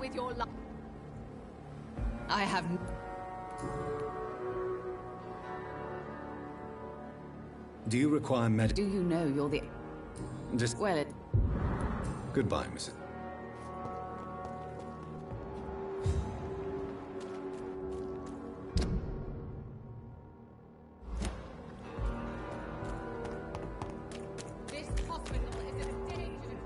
with your life. I have. Do you require Do you know you're the... Just... Well, Goodbye, Mrs. this hospital is in danger.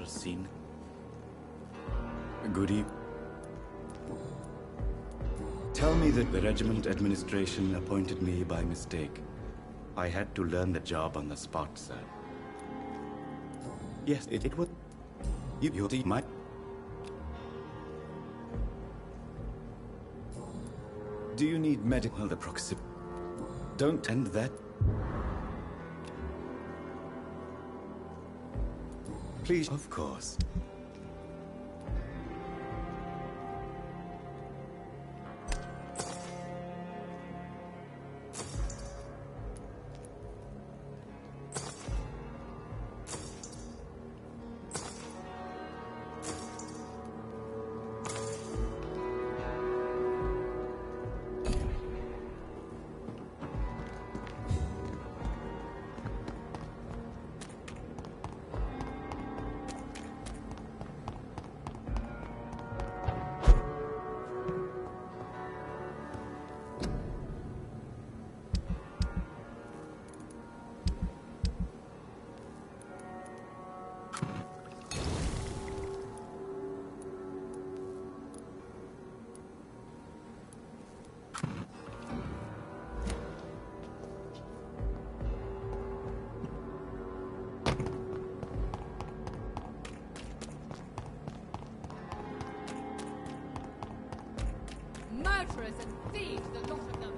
Seen. Good evening. Tell me that the regiment administration appointed me by mistake. I had to learn the job on the spot, sir. Yes, it was... You see my... Do you need medical... Well, the proxy... Don't... And that... Please... Of course. Murderers and thieves, the lot of them.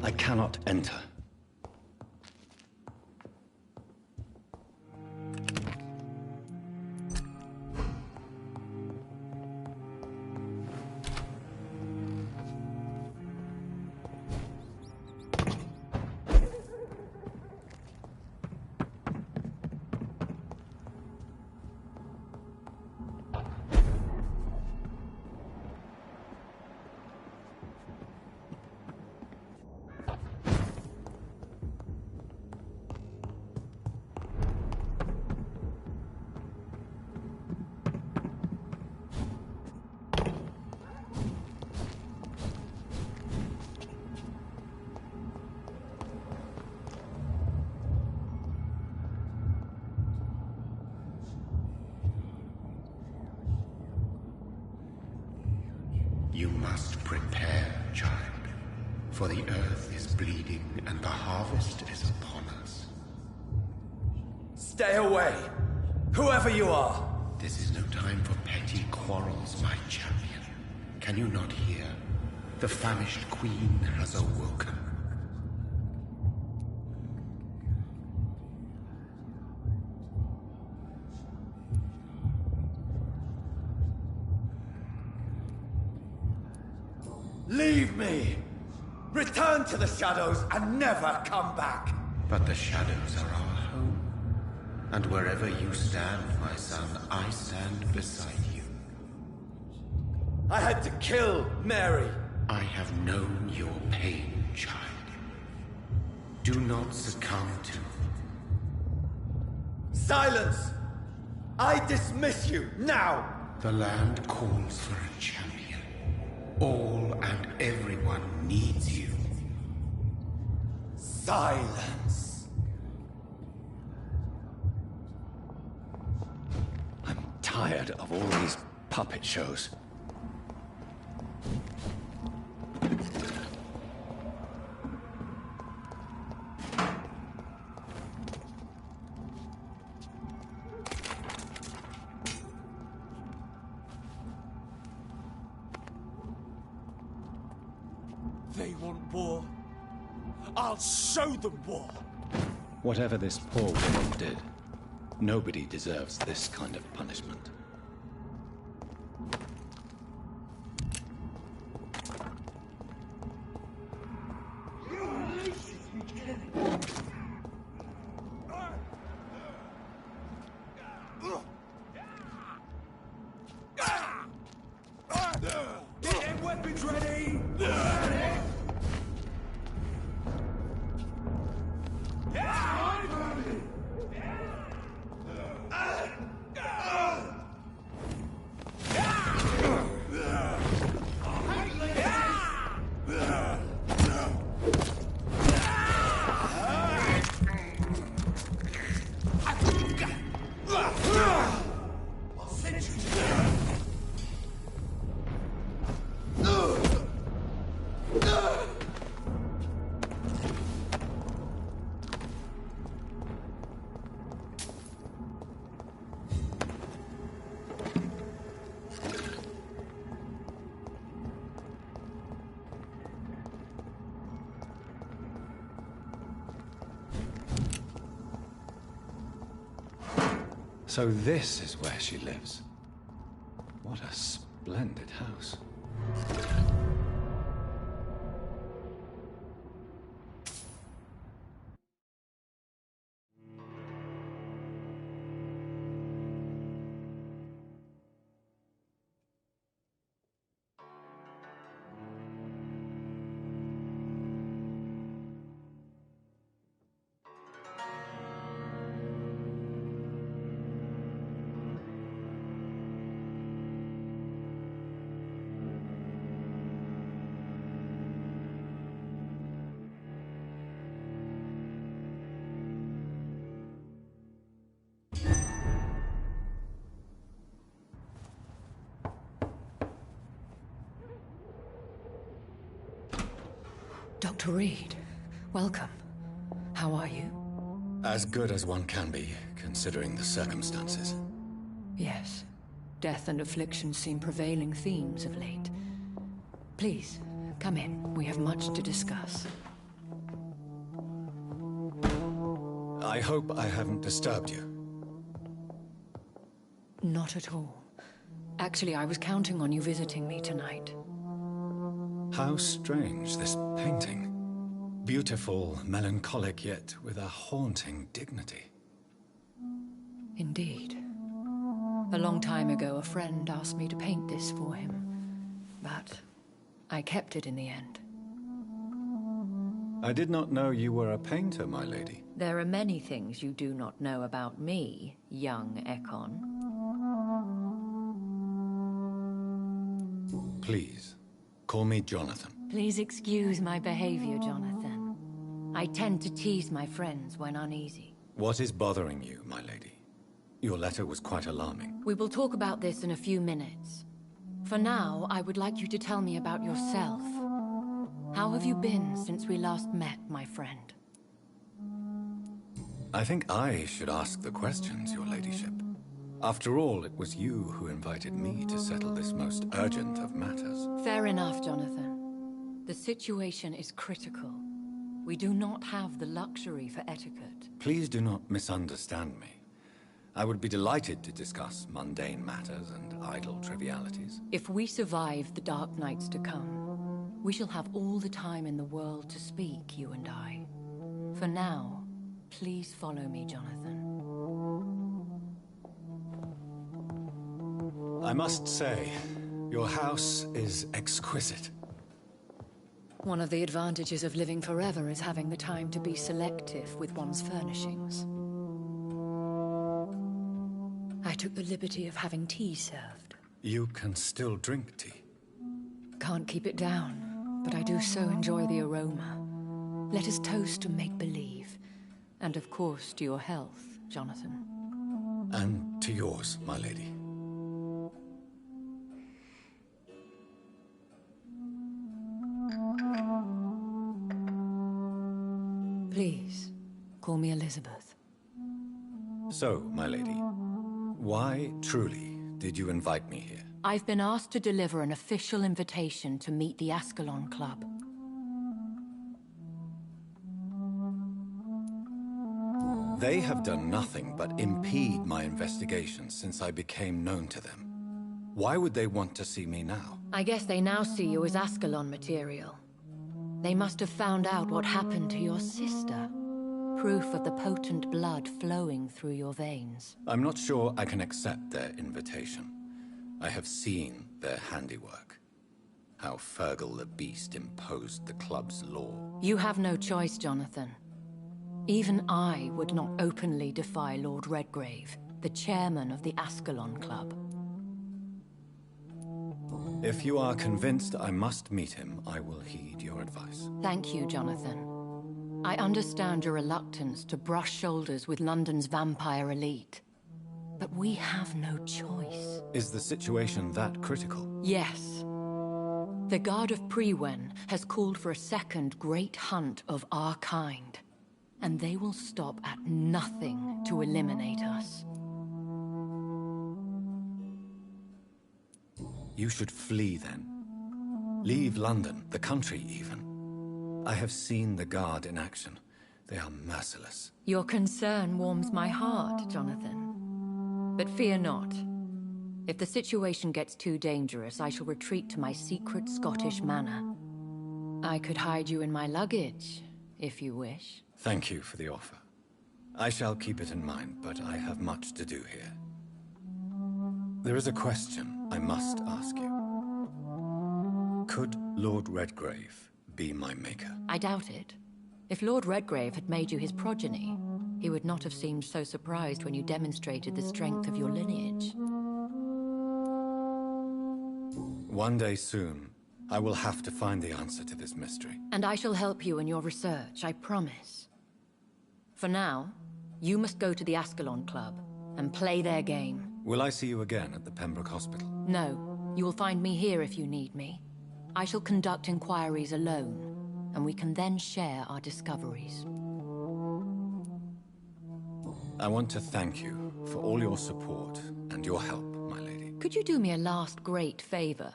I cannot enter. You must prepare, child, for the earth is bleeding and the harvest is upon us. Stay away! Whoever you are! This is no time for petty quarrels, my champion. Can you not hear? The famished queen has awoken. Leave me! Return to the shadows and never come back! But the shadows are our home. And wherever you stand, my son, I stand beside you. I had to kill Mary! I have known your pain, child. Do not succumb to... Silence! I dismiss you, now! The land calls for a champion. All and everyone needs you. Silence! I'm tired of all these puppet shows. They want war. I'll show them war. Whatever this poor woman did, nobody deserves this kind of punishment. Getting weapons ready! So this is where she lives. What a splendid house. Dr. Reed, welcome. How are you? As good as one can be, considering the circumstances. Yes. Death and affliction seem prevailing themes of late. Please, come in. We have much to discuss. I hope I haven't disturbed you. Not at all. Actually, I was counting on you visiting me tonight. How strange, this painting. Beautiful, melancholic, yet with a haunting dignity. Indeed. A long time ago, a friend asked me to paint this for him. But I kept it in the end. I did not know you were a painter, my lady. There are many things you do not know about me, young Ekon. Please, call me Jonathan. Please excuse my behavior, Jonathan. I tend to tease my friends when uneasy. What is bothering you, my lady? Your letter was quite alarming. We will talk about this in a few minutes. For now, I would like you to tell me about yourself. How have you been since we last met, my friend? I think I should ask the questions, your ladyship. After all, it was you who invited me to settle this most urgent of matters. Fair enough, Jonathan. The situation is critical. We do not have the luxury for etiquette. Please do not misunderstand me. I would be delighted to discuss mundane matters and idle trivialities. If we survive the dark nights to come, we shall have all the time in the world to speak, you and I. For now, please follow me, Jonathan. I must say, your house is exquisite. One of the advantages of living forever is having the time to be selective with one's furnishings. I took the liberty of having tea served. You can still drink tea. Can't keep it down, but I do so enjoy the aroma. Let us toast to make-believe. And of course, to your health, Jonathan. And to yours, my lady. Please, call me Elizabeth. So, my lady, why, truly, did you invite me here? I've been asked to deliver an official invitation to meet the Ascalon Club. They have done nothing but impede my investigation since I became known to them. Why would they want to see me now? I guess they now see you as Ascalon material. They must have found out what happened to your sister. Proof of the potent blood flowing through your veins. I'm not sure I can accept their invitation. I have seen their handiwork. How Fergal the Beast imposed the club's law. You have no choice, Jonathan. Even I would not openly defy Lord Redgrave, the chairman of the Ascalon Club. If you are convinced I must meet him, I will heed your advice. Thank you, Jonathan. I understand your reluctance to brush shoulders with London's vampire elite. But we have no choice. Is the situation that critical? Yes. The Guard of Prewen has called for a second great hunt of our kind. And they will stop at nothing to eliminate us. You should flee then. Leave London, the country even. I have seen the Guard in action. They are merciless. Your concern warms my heart, Jonathan. But fear not. If the situation gets too dangerous, I shall retreat to my secret Scottish manor. I could hide you in my luggage, if you wish. Thank you for the offer. I shall keep it in mind, but I have much to do here. There is a question I must ask you. Could Lord Redgrave be my maker? I doubt it. If Lord Redgrave had made you his progeny, he would not have seemed so surprised when you demonstrated the strength of your lineage. One day soon, I will have to find the answer to this mystery. And I shall help you in your research, I promise. For now, you must go to the Ascalon Club and play their game. Will I see you again at the Pembroke Hospital? No, you will find me here if you need me. I shall conduct inquiries alone, and we can then share our discoveries. I want to thank you for all your support and your help, my lady. Could you do me a last great favor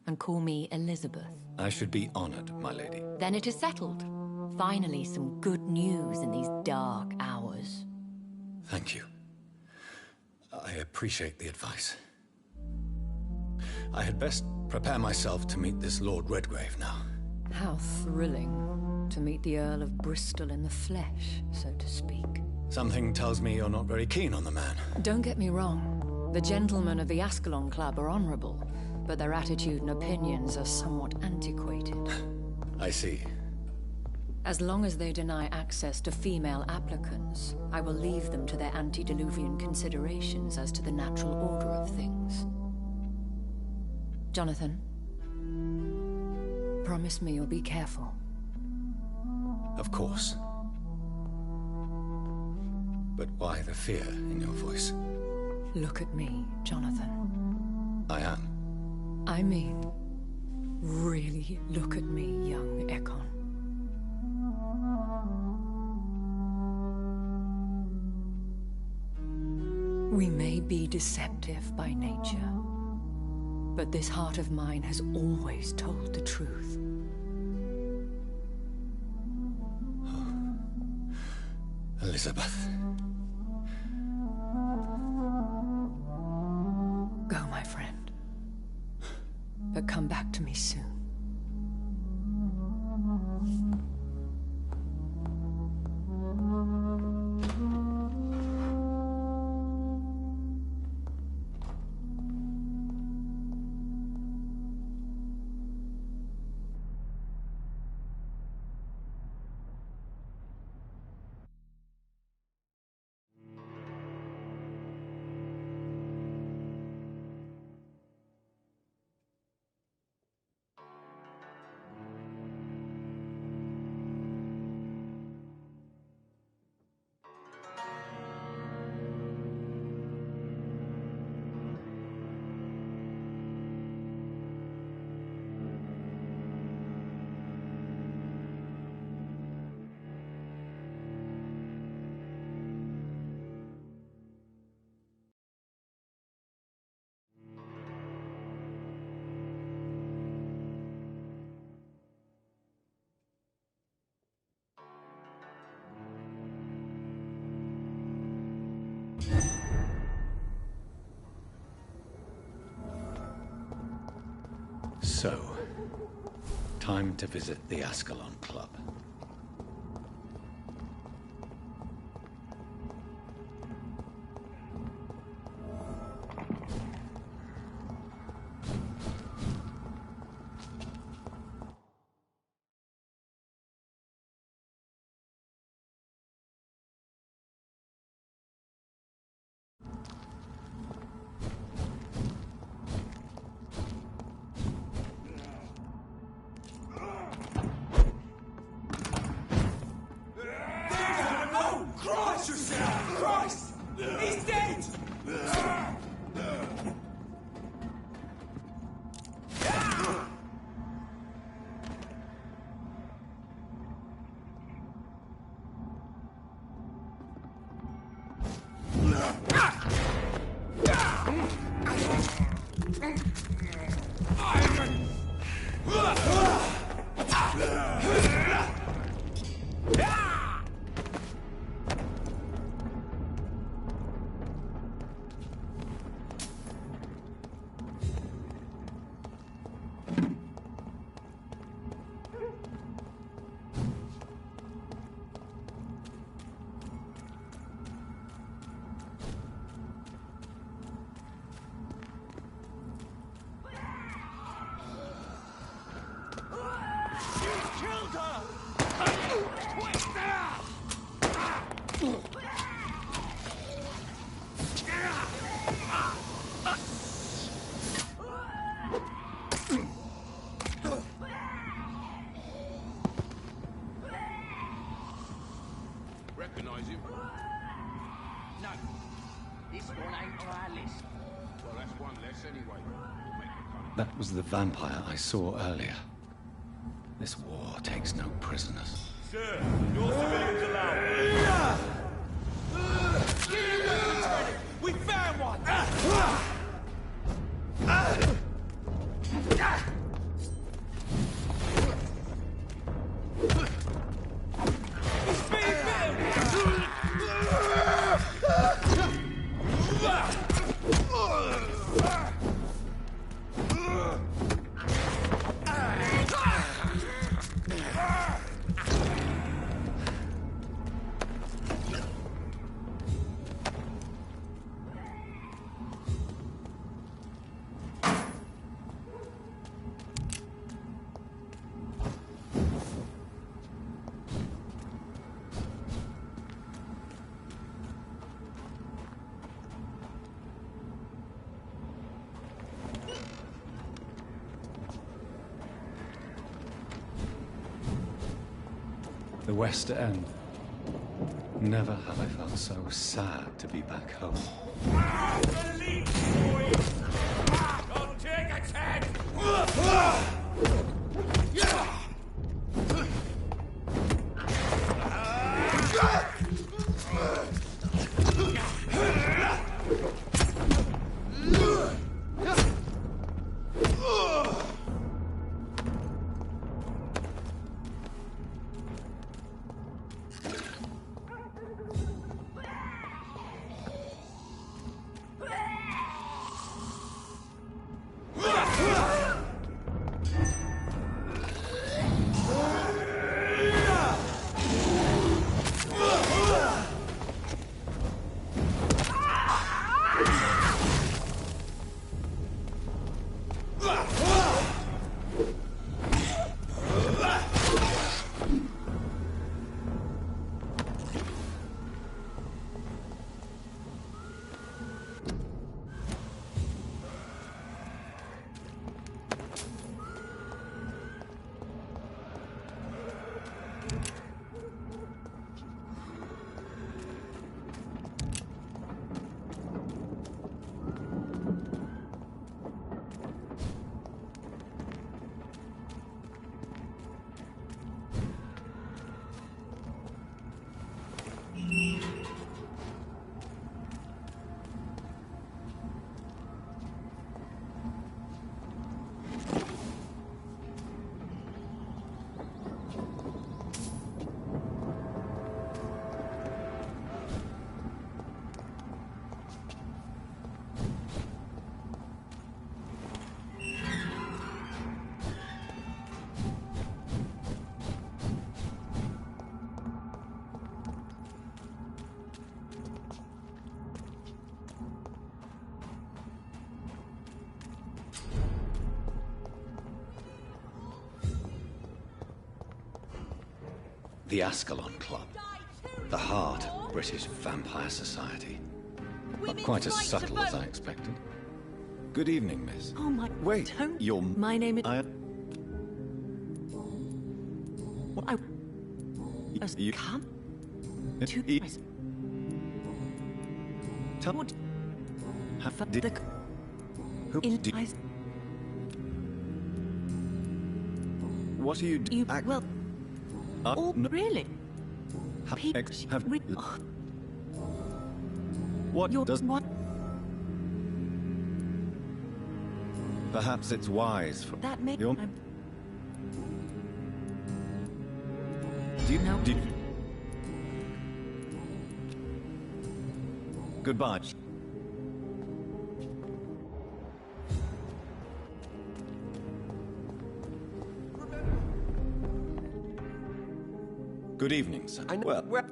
and call me Elizabeth? I should be honored, my lady. Then it is settled. Finally, some good news in these dark hours. Thank you. I appreciate the advice. I had best prepare myself to meet this Lord Redgrave now. How thrilling to meet the Earl of Bristol in the flesh, so to speak. Something tells me you're not very keen on the man. Don't get me wrong. The gentlemen of the Ascalon Club are honorable, but their attitude and opinions are somewhat antiquated. I see. As long as they deny access to female applicants, I will leave them to their antediluvian considerations as to the natural order of things. Jonathan, promise me you'll be careful. Of course. But why the fear in your voice? Look at me, Jonathan. I am. I mean, really look at me, young Ekon. We may be deceptive by nature, but this heart of mine has always told the truth. Elizabeth. Go, my friend. But come back to me soon. So, time to visit the Ascalon Club. Christ! He's dead! Recognize him? No. This one ain't on our list. Well, that's one less anyway. Make it funny. That was the vampire I saw earlier. This war takes no prisoners. Sir, no civilians allowed. We found one! The West End. Never have I felt so sad to be back home. Don't take a chance! The Ascalon Club. The heart of British vampire society. Not quite as subtle as I expected. Good evening, miss. Oh my... Wait, don't... you're... My name is... What? I... You... Come... To... Tell... What... Have... Did... Who... In... Did... I... What are you... You... Well... Oh, no. really? Have... Oh. What You're... does... What? Perhaps it's wise for... That may... You're... I'm... Do you know... Do you... Goodbye. Good evening, sir. I know. Well, Where...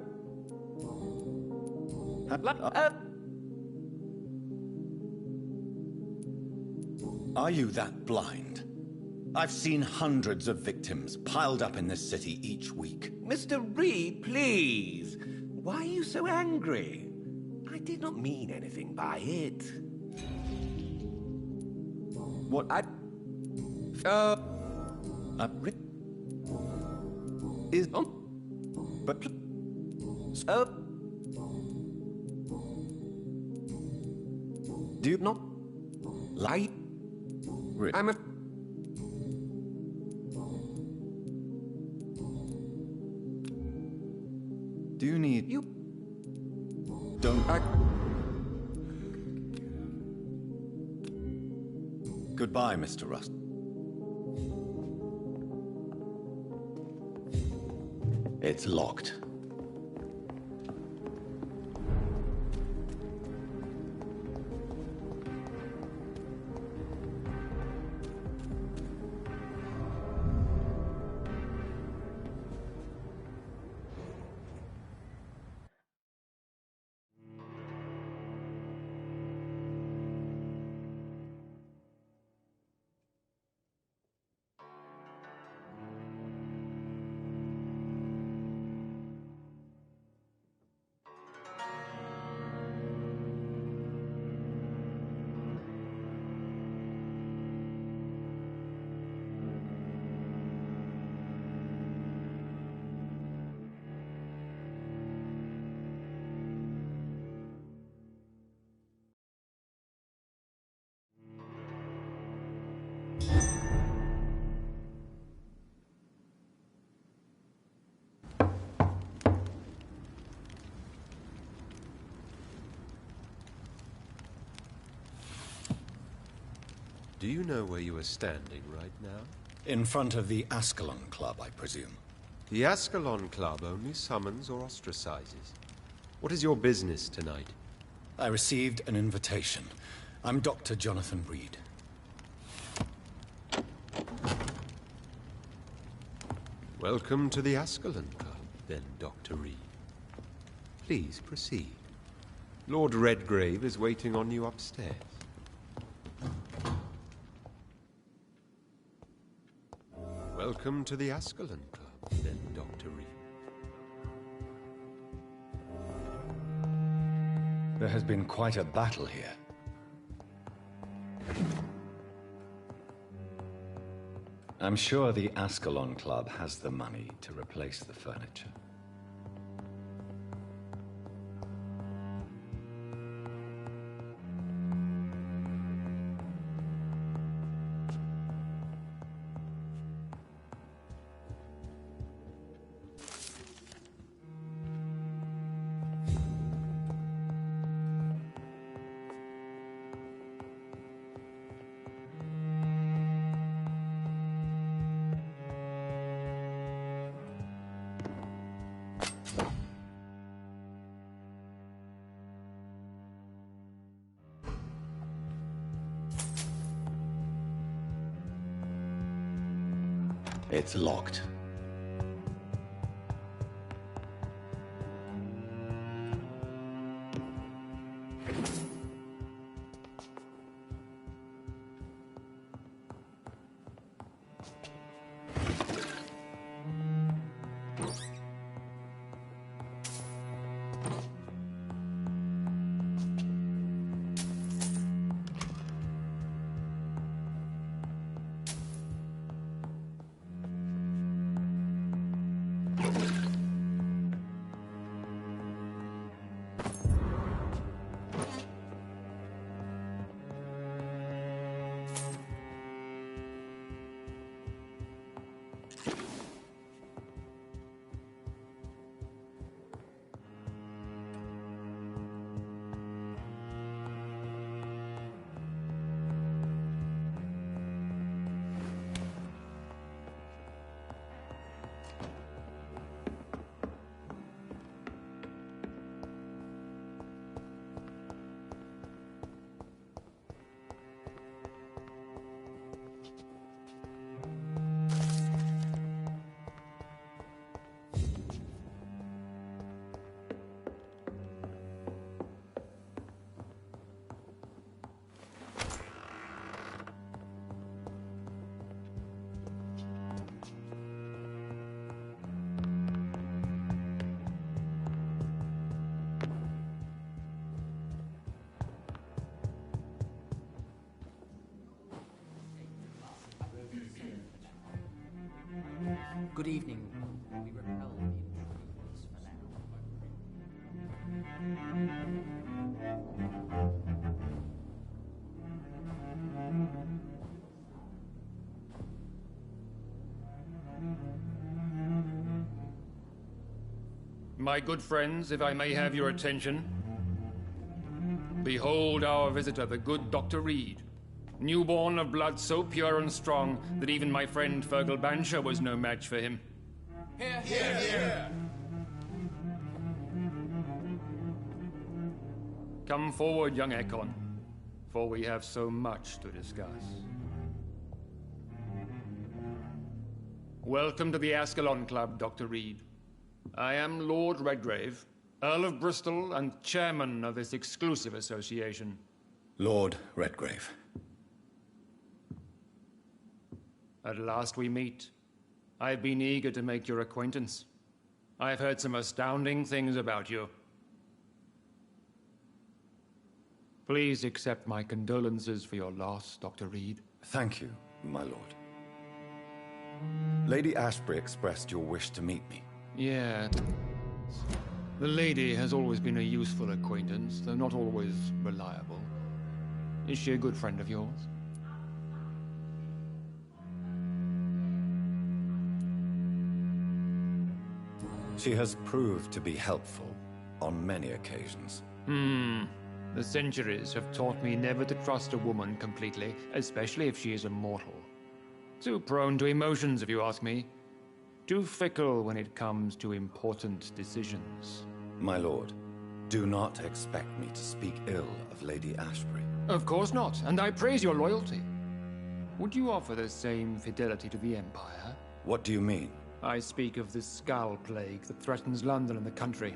Are you that blind? I've seen hundreds of victims piled up in this city each week. Mr. Reed, please. Why are you so angry? I did not mean anything by it. What? Is on, but do you not lie? I'm a... Do you need... You... Don't... Goodbye, Mr. Rust. It's locked. Do you know where you are standing right now? In front of the Ascalon Club, I presume. The Ascalon Club only summons or ostracizes. What is your business tonight? I received an invitation. I'm Dr. Jonathan Reed. Welcome to the Ascalon Club, then, Dr. Reed. Please proceed. Lord Redgrave is waiting on you upstairs. Welcome to the Ascalon Club, then, Dr. Reed. There has been quite a battle here. I'm sure the Ascalon Club has the money to replace the furniture. It's locked. Good evening. We repel the intruders for now. My good friends, if I may have your attention. Behold our visitor, the good Dr. Reed. Newborn of blood so pure and strong that even my friend Fergal Bansher was no match for him. Here, here, here! Come forward, young Ekon, for we have so much to discuss. Welcome to the Ascalon Club, Dr. Reed. I am Lord Redgrave, Earl of Bristol and chairman of this exclusive association. Lord Redgrave. At last we meet. I've been eager to make your acquaintance. I've heard some astounding things about you. Please accept my condolences for your loss, Dr. Reed. Thank you, my lord. Lady Ashbury expressed your wish to meet me. Yeah. The lady has always been a useful acquaintance, though not always reliable. Is she a good friend of yours? She has proved to be helpful on many occasions. The centuries have taught me never to trust a woman completely, especially if she is immortal. Too prone to emotions, if you ask me. Too fickle when it comes to important decisions. My lord, do not expect me to speak ill of Lady Ashbury. Of course not, and I praise your loyalty. Would you offer the same fidelity to the Empire? What do you mean? I speak of the Skull Plague that threatens London and the country.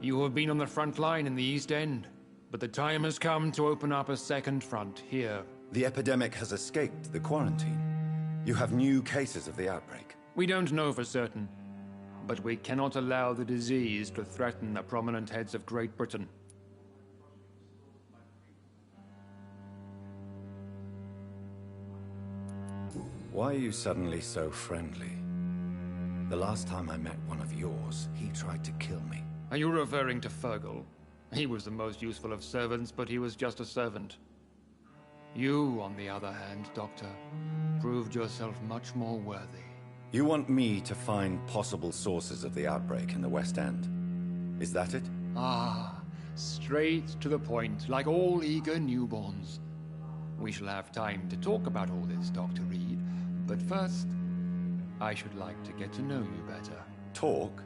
You have been on the front line in the East End, but the time has come to open up a second front here. The epidemic has escaped the quarantine. You have new cases of the outbreak. We don't know for certain, but we cannot allow the disease to threaten the prominent heads of Great Britain. Why are you suddenly so friendly? The last time I met one of yours, he tried to kill me. Are you referring to Fergal? He was the most useful of servants, but he was just a servant. You, on the other hand, Doctor, proved yourself much more worthy. You want me to find possible sources of the outbreak in the West End? Is that it? Ah, straight to the point, like all eager newborns. We shall have time to talk about all this, Dr. Reed, but first, I should like to get to know you better. Talk?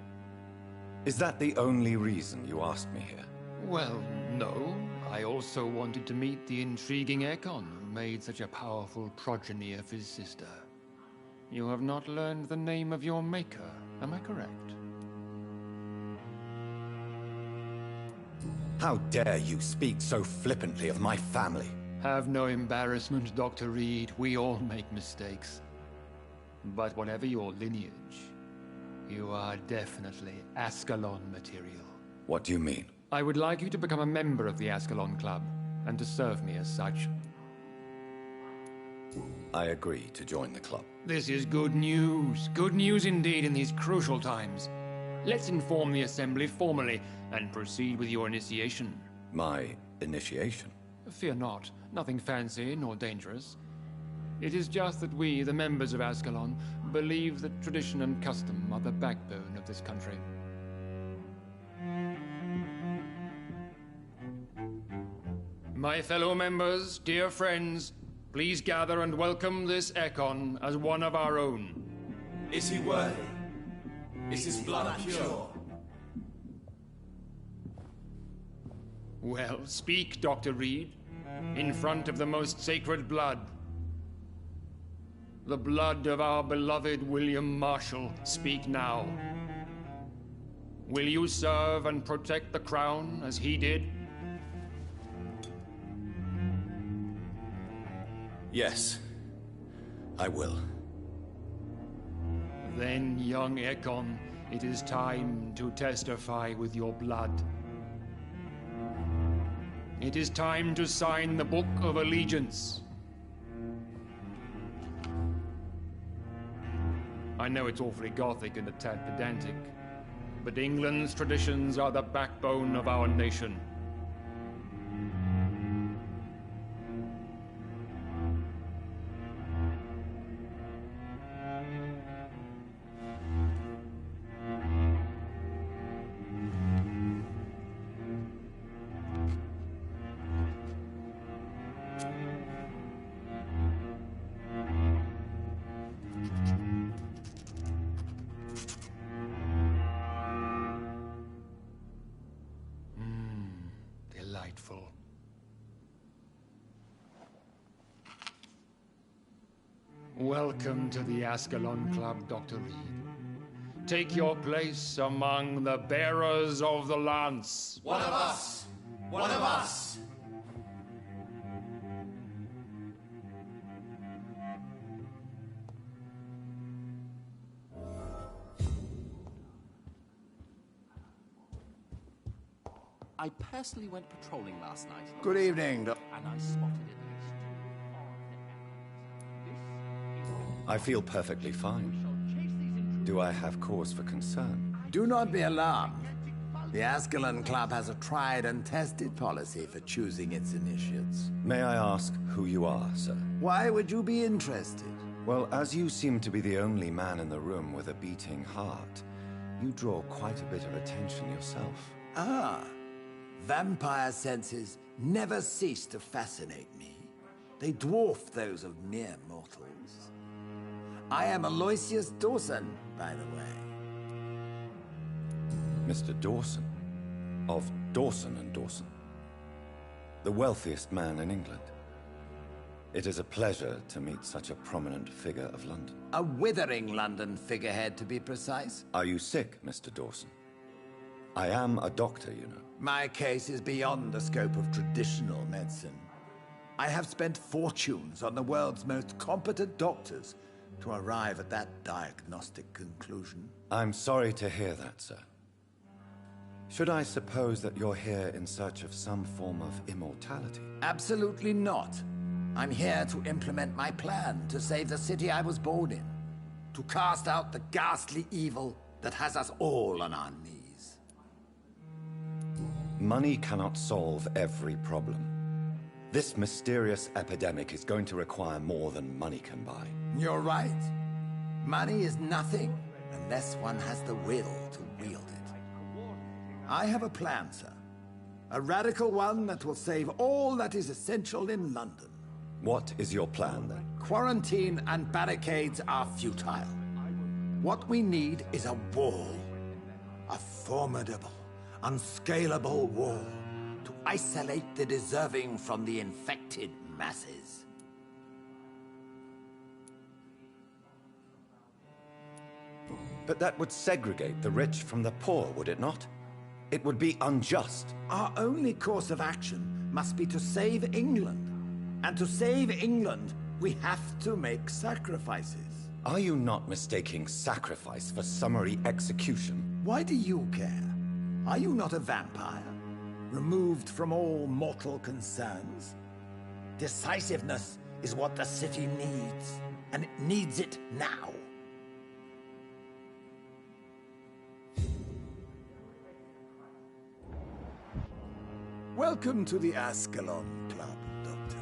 Is that the only reason you asked me here? Well, no. I also wanted to meet the intriguing Ekon who made such a powerful progeny of his sister. You have not learned the name of your maker, am I correct? How dare you speak so flippantly of my family? Have no embarrassment, Dr. Reed. We all make mistakes. But whatever your lineage, you are definitely Ascalon material. What do you mean? I would like you to become a member of the Ascalon Club, and to serve me as such. I agree to join the club. This is good news. Good news indeed in these crucial times. Let's inform the Assembly formally, and proceed with your initiation. My initiation? Fear not. Nothing fancy nor dangerous. It is just that we, the members of Ascalon, believe that tradition and custom are the backbone of this country. My fellow members, dear friends, please gather and welcome this Ekon as one of our own. Is he worthy? Is his blood pure? Well, speak, Dr. Reed, in front of the most sacred blood. The blood of our beloved William Marshall. Speak now. Will you serve and protect the crown as he did? Yes, I will. Then, young Ekon, it is time to testify with your blood. It is time to sign the Book of Allegiance. I know it's awfully gothic and a tad pedantic, but England's traditions are the backbone of our nation. Delightful. Welcome to the Ascalon Club, Dr. Reed. Take your place among the bearers of the lance. One of us! One of us! I personally went patrolling last night. Good evening, and I spotted at least I feel perfectly fine. Do I have cause for concern? Do not be alarmed. The Ascalon Club has a tried and tested policy for choosing its initiates. May I ask who you are, sir? Why would you be interested? Well, as you seem to be the only man in the room with a beating heart, you draw quite a bit of attention yourself. Ah, Vampire senses never cease to fascinate me. They dwarf those of mere mortals. I am Aloysius Dawson, by the way. Mr. Dawson? Of Dawson and Dawson? The wealthiest man in England. It is a pleasure to meet such a prominent figure of London. A withering London figurehead, to be precise. Are you sick, Mr. Dawson? I am a doctor, you know. My case is beyond the scope of traditional medicine. I have spent fortunes on the world's most competent doctors to arrive at that diagnostic conclusion. I'm sorry to hear that, sir. Should I suppose that you're here in search of some form of immortality? Absolutely not. I'm here to implement my plan to save the city I was born in. To cast out the ghastly evil that has us all on our knees. Money cannot solve every problem. This mysterious epidemic is going to require more than money can buy. You're right. Money is nothing unless one has the will to wield it. I have a plan, sir. A radical one that will save all that is essential in London. What is your plan, then? Quarantine and barricades are futile. What we need is a wall. A formidable, unscalable wall to isolate the deserving from the infected masses. But that would segregate the rich from the poor, would it not? It would be unjust. Our only course of action must be to save England. And to save England, we have to make sacrifices. Are you not mistaking sacrifice for summary execution? Why do you care? Are you not a vampire? Removed from all mortal concerns? Decisiveness is what the city needs, and it needs it now. Welcome to the Ascalon Club, Doctor.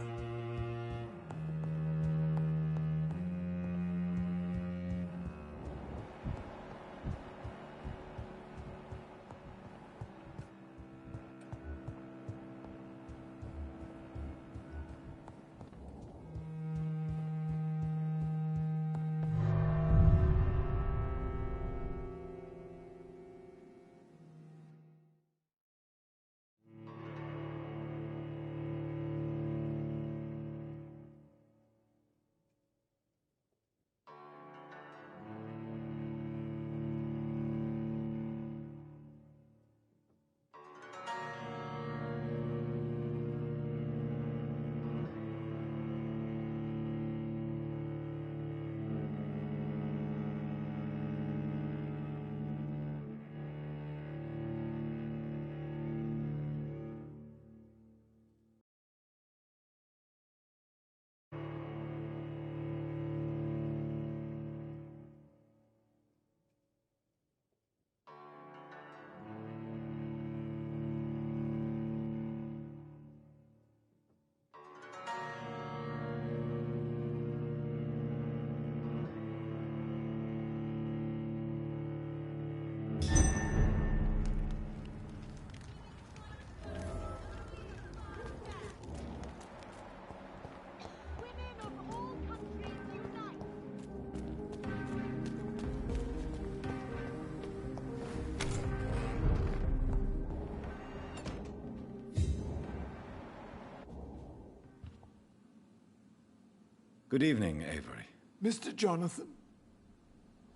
Good evening, Avery. Mr. Jonathan,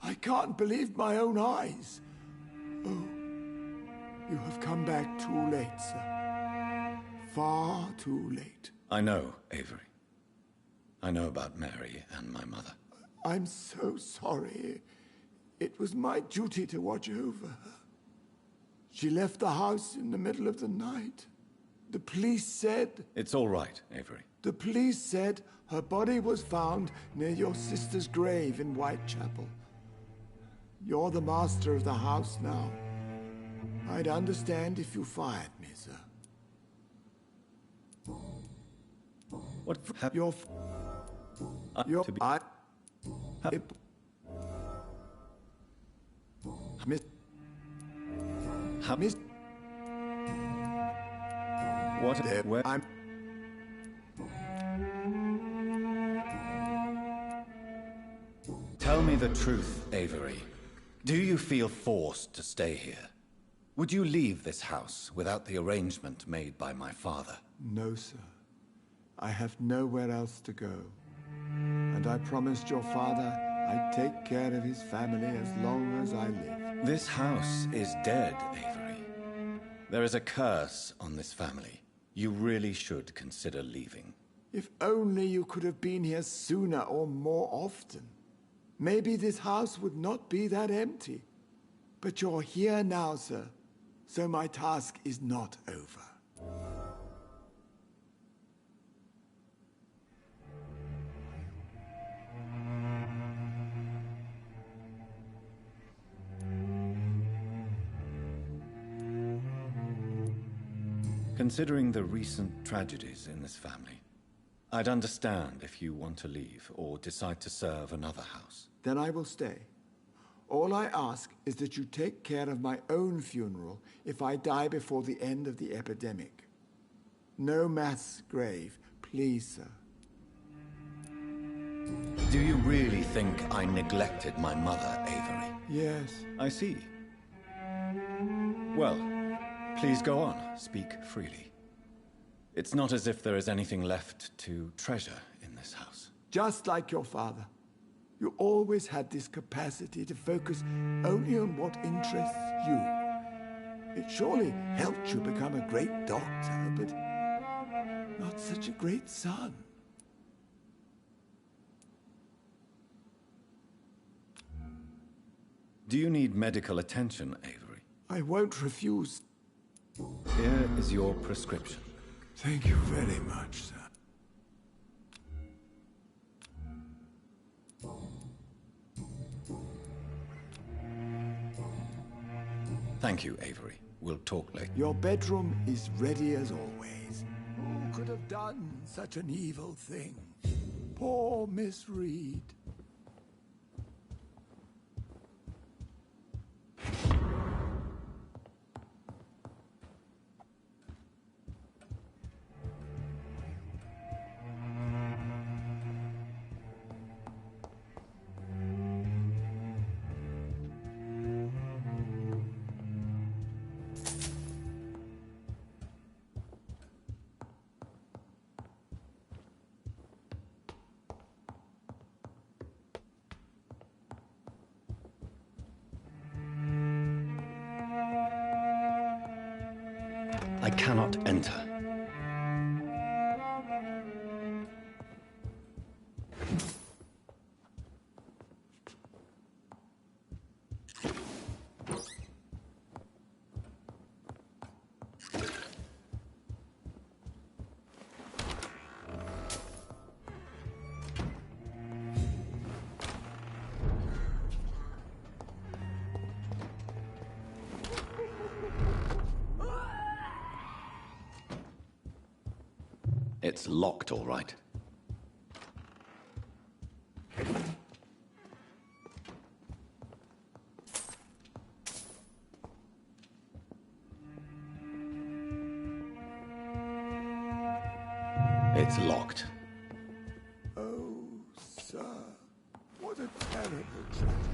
I can't believe my own eyes. Oh, you have come back too late, sir. Far too late. I know, Avery. I know about Mary and my mother. I'm so sorry. It was my duty to watch over her. She left the house in the middle of the night. The police said... It's all right, Avery. The police said her body was found near your sister's grave in Whitechapel. You're the master of the house now. I'd understand if you fired me, sir. What happened? Your... What? Where? I'm... Tell me the truth, Avery. Do you feel forced to stay here? Would you leave this house without the arrangement made by my father? No, sir. I have nowhere else to go. And I promised your father I'd take care of his family as long as I live. This house is dead, Avery. There is a curse on this family. You really should consider leaving. If only you could have been here sooner or more often. Maybe this house would not be that empty. But you're here now, sir. So my task is not over. Considering the recent tragedies in this family, I'd understand if you want to leave or decide to serve another house. Then I will stay. All I ask is that you take care of my own funeral if I die before the end of the epidemic. No mass grave, please, sir. Do you really think I neglected my mother, Avery? Yes. I see. Well, please go on. Speak freely. It's not as if there is anything left to treasure in this house. Just like your father. You always had this capacity to focus only on what interests you. It surely helped you become a great doctor, but not such a great son. Do you need medical attention, Avery? I won't refuse. Here is your prescription. Thank you very much, sir. Thank you, Avery. We'll talk later. Your bedroom is ready as always. Who could have done such an evil thing? Poor Miss Reed. I cannot enter. It's locked, all right. It's locked. Oh, sir. What a terrible tragedy.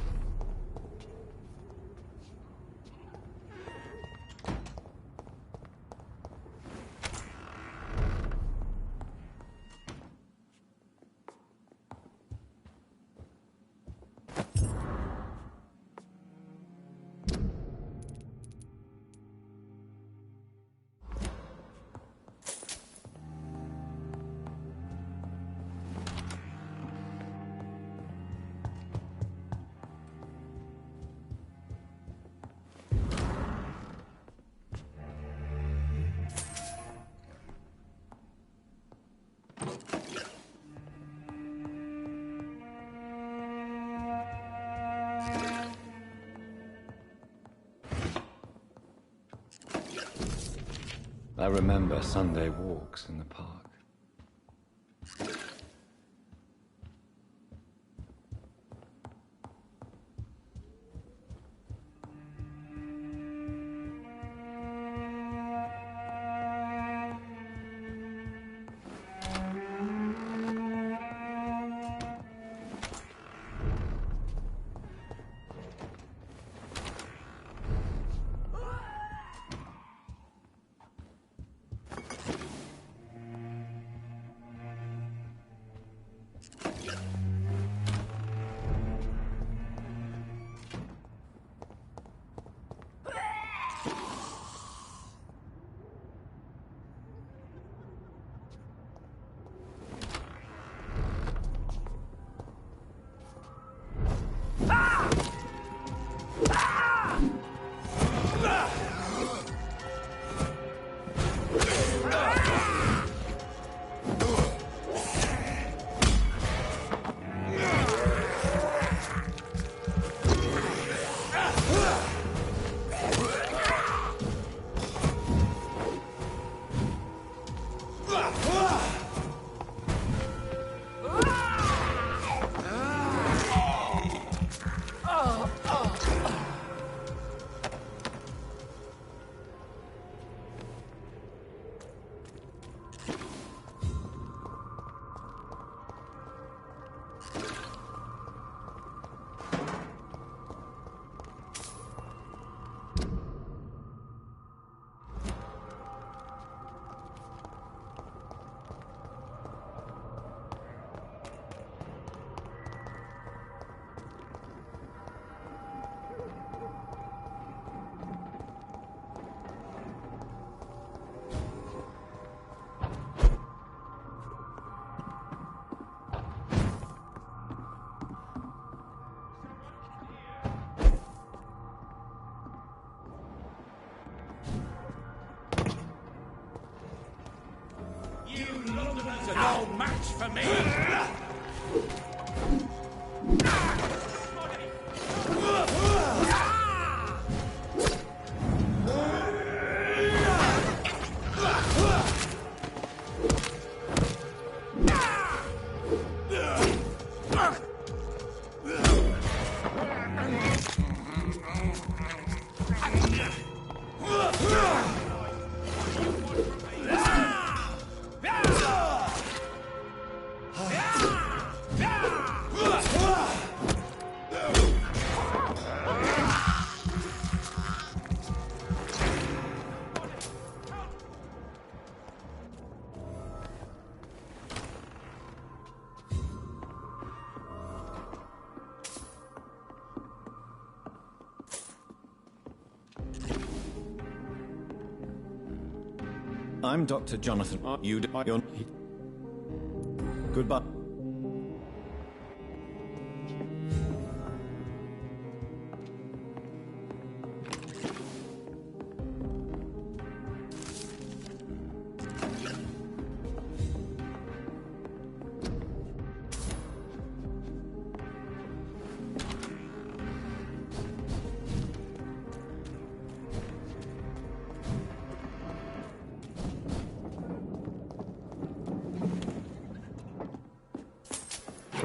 I remember Sunday walks in the park. no match for me! I'm Dr. Jonathan. You're... Goodbye.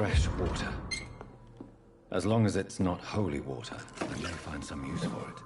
Fresh water. As long as it's not holy water, I may find some use for it.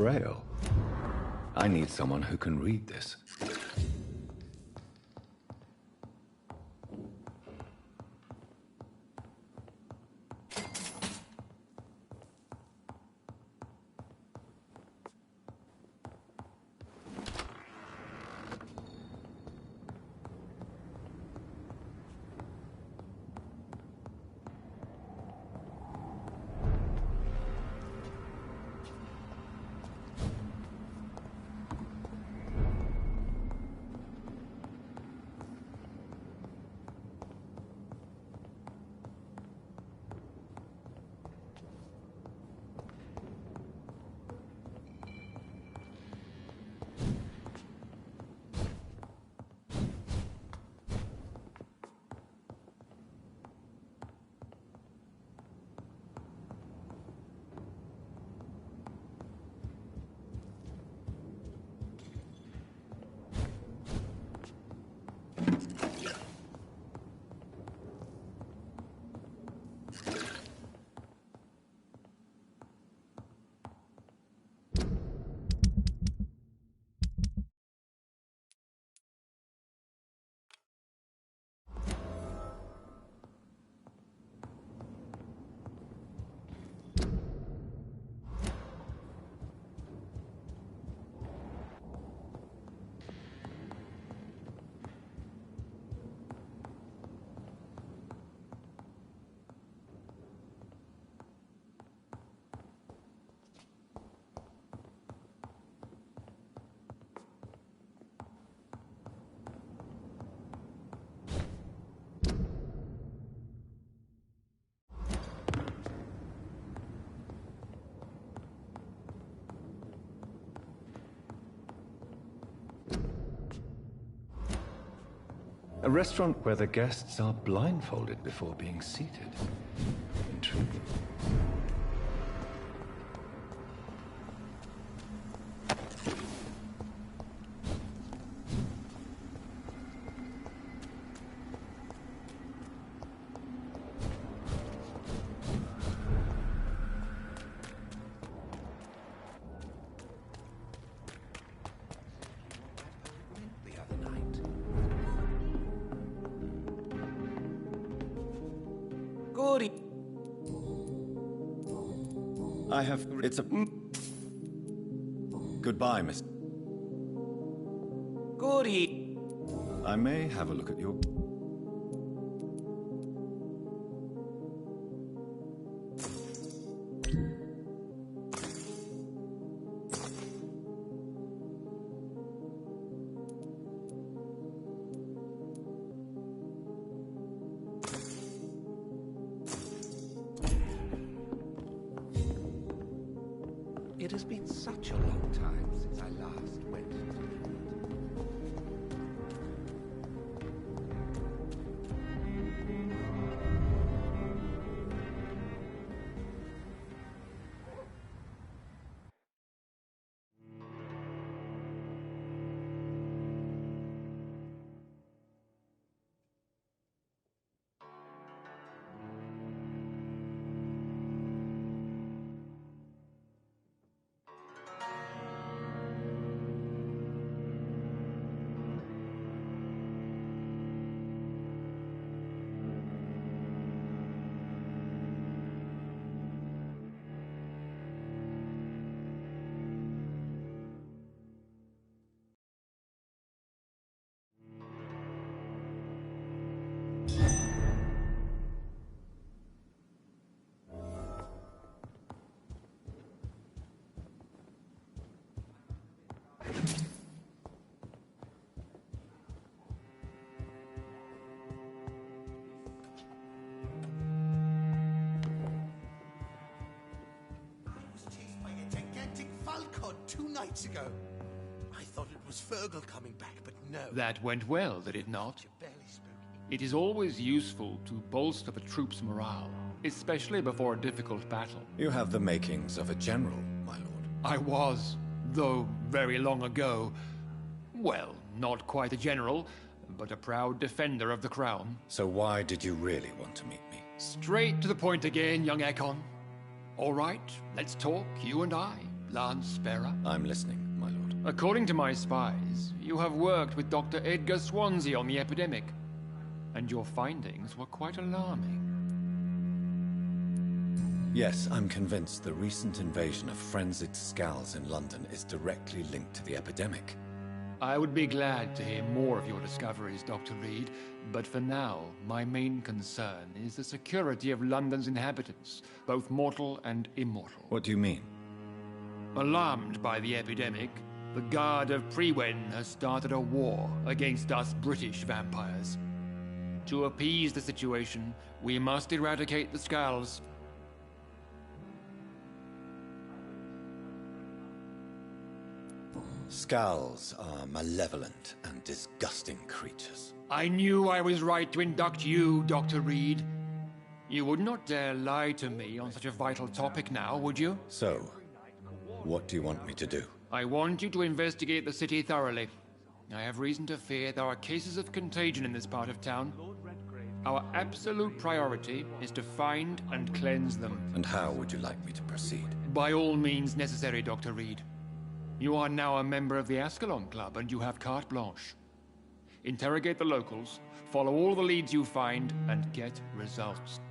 Braille. I need someone who can read this. A restaurant where the guests are blindfolded before being seated. Intriguing. It's a... Goodbye, Miss... Goody. I may have a look at your... It has been such a long time since I last went to England. Falcon 2 nights ago. I thought it was Fergal coming back, but no. That went well, did it not? It is always useful to bolster the troops' morale, especially before a difficult battle. You have the makings of a general, my lord. I was, though very long ago. Well, not quite a general, but a proud defender of the crown. So why did you really want to meet me? Straight to the point again, young Ekon. All right, let's talk, you and I. Lance-bearer? I'm listening, my lord. According to my spies, you have worked with Dr. Edgar Swansea on the epidemic, and your findings were quite alarming. Yes, I'm convinced the recent invasion of frenzied Skulls in London is directly linked to the epidemic. I would be glad to hear more of your discoveries, Dr. Reed, but for now, my main concern is the security of London's inhabitants, both mortal and immortal. What do you mean? Alarmed by the epidemic, the Guard of Prewen has started a war against us British vampires. To appease the situation, we must eradicate the Skulls. Skulls are malevolent and disgusting creatures. I knew I was right to induct you, Dr. Reed. You would not dare lie to me on such a vital topic now, would you? So, what do you want me to do? I want you to investigate the city thoroughly. I have reason to fear there are cases of contagion in this part of town. Our absolute priority is to find and cleanse them. And how would you like me to proceed? By all means necessary, Dr. Reed. You are now a member of the Ascalon Club, and you have carte blanche. Interrogate the locals, follow all the leads you find, and get results.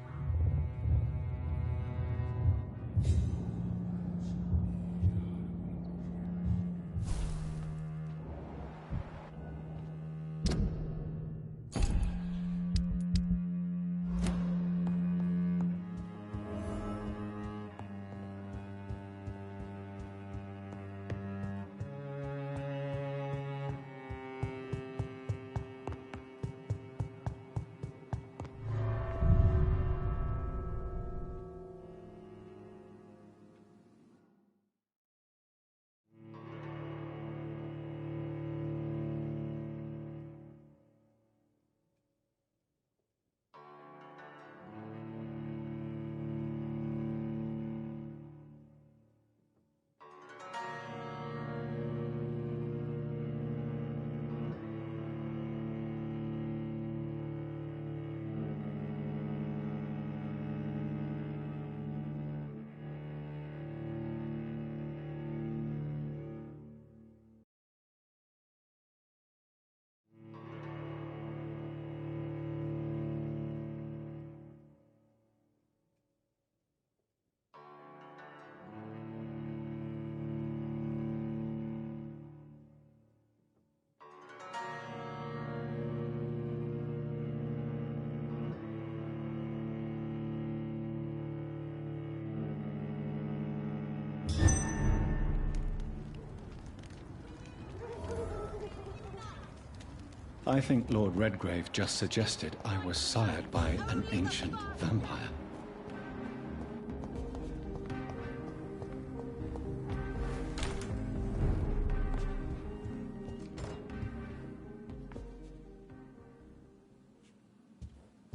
I think Lord Redgrave just suggested I was sired by an ancient vampire.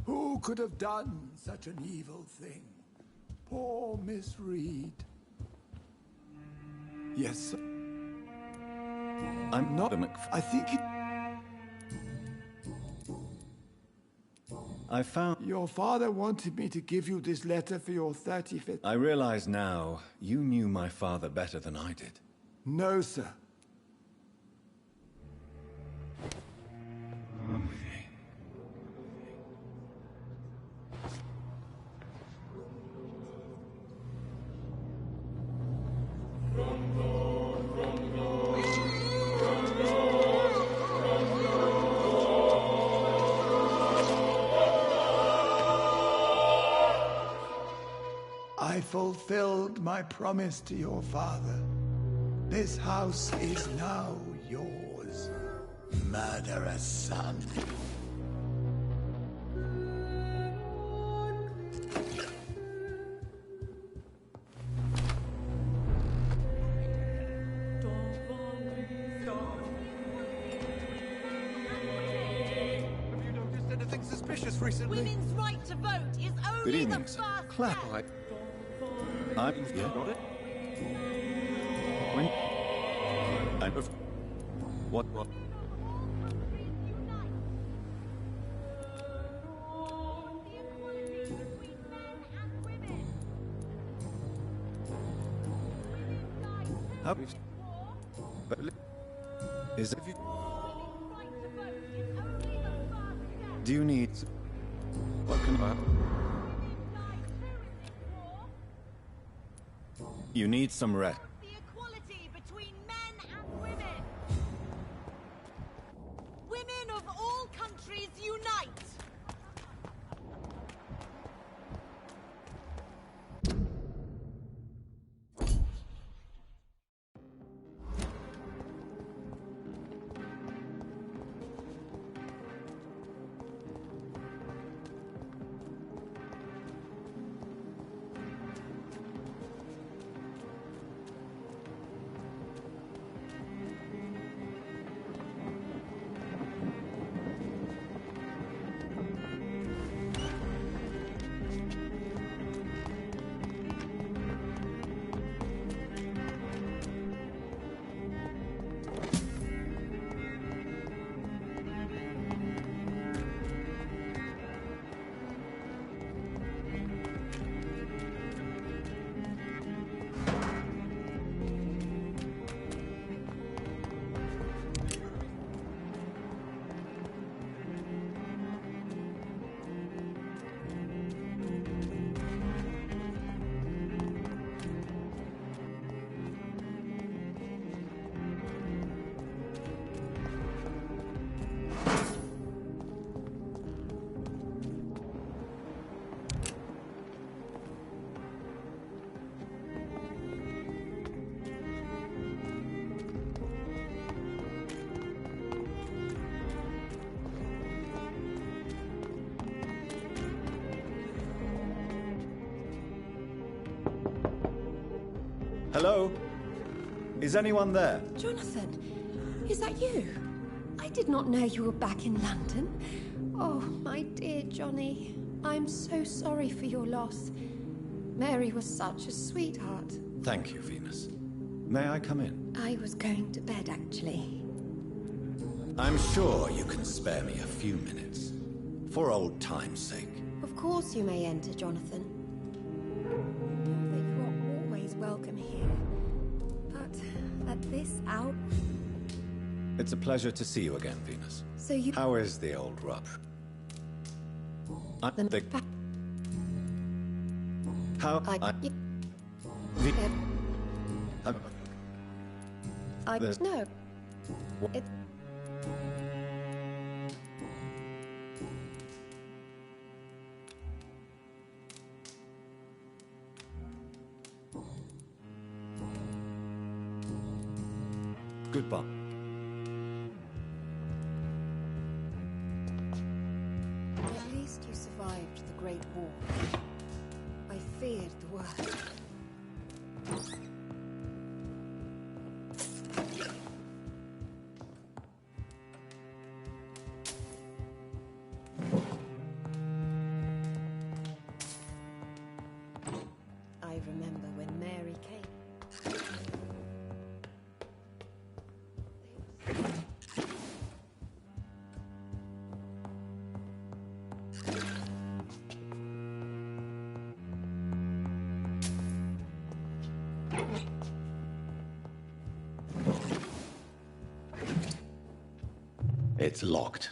Who could have done such an evil thing? Poor Miss Reed. Yes, sir. I'm not a I think it... I found... Your father wanted me to give you this letter for your 35th... I realize now you knew my father better than I did. No, sir. I fulfilled my promise to your father. This house is now yours, murderous son. Have you noticed anything suspicious recently? Women's right to vote is only Good evening, the sir. first Clap. step. I'm... Yeah? Got it? When... I'm... What? How? But is it? Do you need? What can I? You need some rest. The equality between men and women. Women of all countries unite. Hello? Is anyone there? Jonathan, is that you? I did not know you were back in London. Oh, my dear Johnny, I'm so sorry for your loss. Mary was such a sweetheart. Thank you, Venus. May I come in? I was going to bed, actually. I'm sure you can spare me a few minutes. For old time's sake. Of course you may enter, Jonathan. Know that you are always welcome here. But at this hour... It's a pleasure to see you again, Venus. So you... How is the old rub? How... No. It... Goodbye. At least you survived the Great War. I feared the worst. I remember when Mary came. It's locked.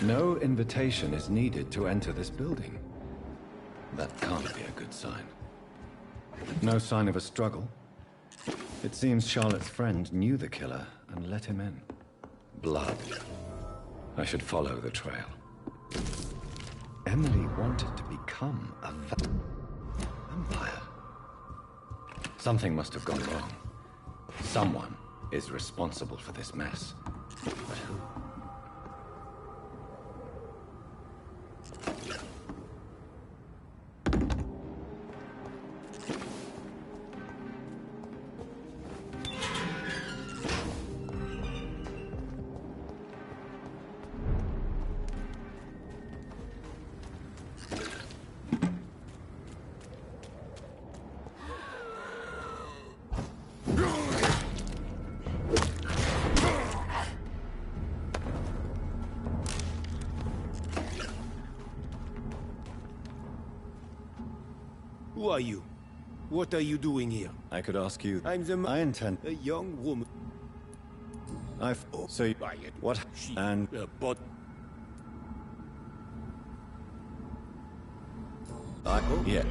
No invitation is needed to enter this building. That can't be a good sign. No sign of a struggle. It seems Charlotte's friend knew the killer and let him in. Blood. I should follow the trail. Emily wanted to become a vampire. Something must have gone wrong. Someone is responsible for this mess. But who? Who are you? What are you doing here? I could ask you. I'm the I intend. a young woman. I've. So you, what? She, and but yeah.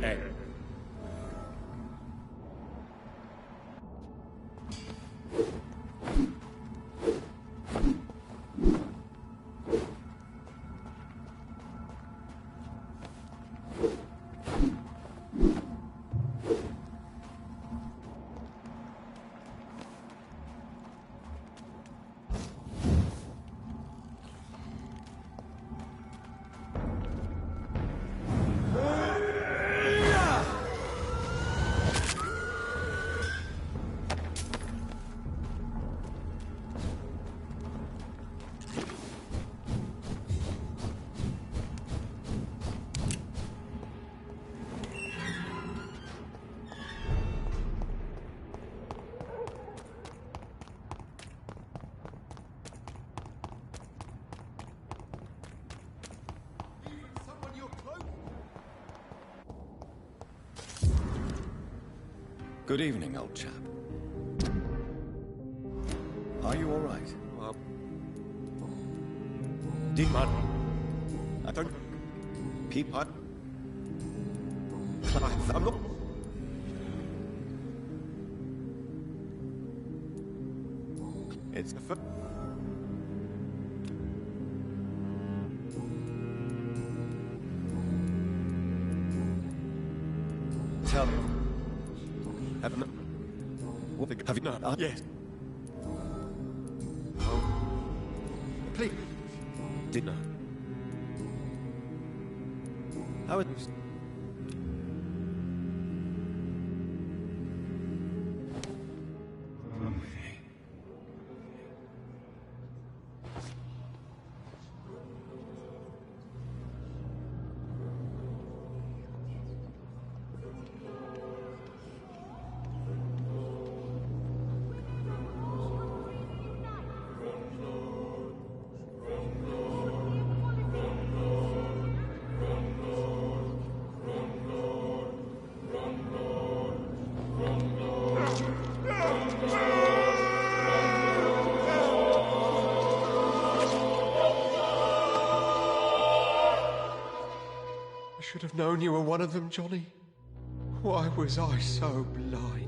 Good evening, old chap. Are you all right? Demon. I don't. People. I'm not. It's the first. Tell me. Have you not? Yes. Please. Did not. How it was. I should have known you were one of them, Johnny. Why was I so blind?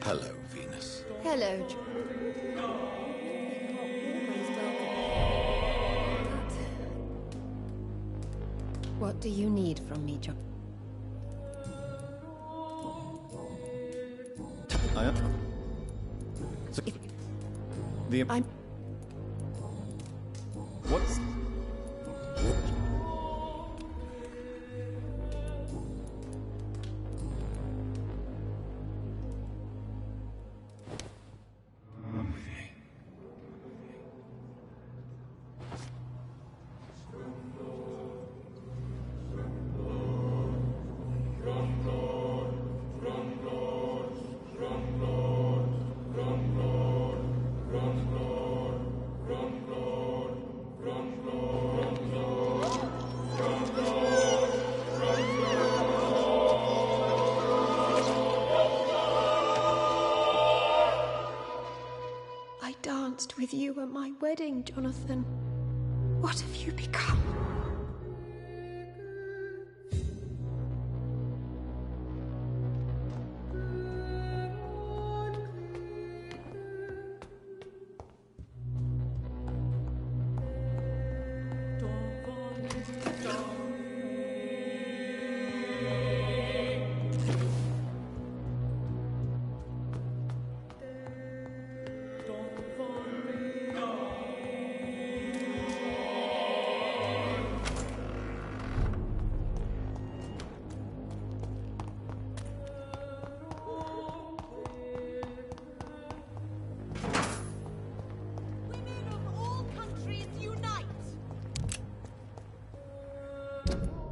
Hello, Venus. Hello, John. Always welcome. But what do you need from me, John? I am. I'm. What's. I danced with you at my wedding, Jonathan. What have you become? Jonathan.